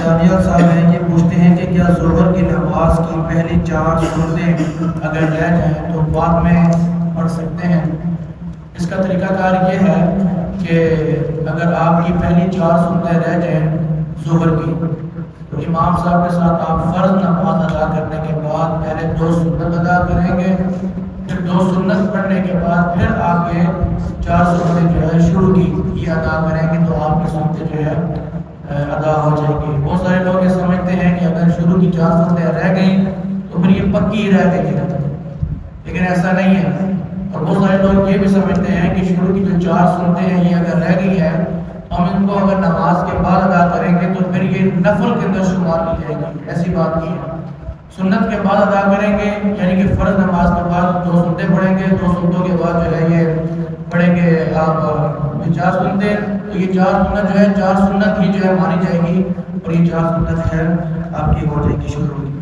دانیال صاحب ہیں، یہ پوچھتے ہیں کہ کیا ظہر کی نماز کی پہلی 4 سنتیں اگر رہ جائیں تو بعد میں پڑھ سکتے ہیں؟ اس کا طریقہ کار یہ ہے کہ اگر آپ کی پہلی 4 سنتیں رہ جائیں ظہر کی تو امام صاحب کے ساتھ آپ فرض نماز ادا کرنے کے بعد پہلے 2 سنت ادا کریں گے، پھر 2 سنت پڑھنے کے بعد پھر آپ یہ 4 سنتیں جو ہے شروع کی یہ ادا کریں گے تو آپ کی سنتیں جو ہے ادا ہو جائیں گی۔ بہت سارے لوگ یہ سمجھتے ہیں کہ اگر شروع کی 4 سنتیں رہ گئیں تو پھر یہ پکی رہ گئی ہے، لیکن ایسا نہیں ہے۔ اور بہت سارے لوگ یہ بھی سمجھتے ہیں کہ شروع کی جو 4 سنتیں ہیں یہ اگر رہ گئی ہیں ہم ان کو اگر نماز کے بعد ادا کریں گے تو پھر یہ نفل کے اندر شمار کی جائے گی۔ ایسی بات نہیں ہے، سنت کے بعد ادا کریں گے، یعنی کہ فرض نماز کے بعد 2 سنتیں پڑھیں گے، 2 سنتوں کے بعد جو ہے یہ پڑھیں گے آپ 4 سنتیں، تو یہ 4 سنت جو ہے 4 سنت ہی جو ہے مانی جائے گی اور یہ 4 سنت ہے آپ کی ہو جائے گی شروع ہوگی۔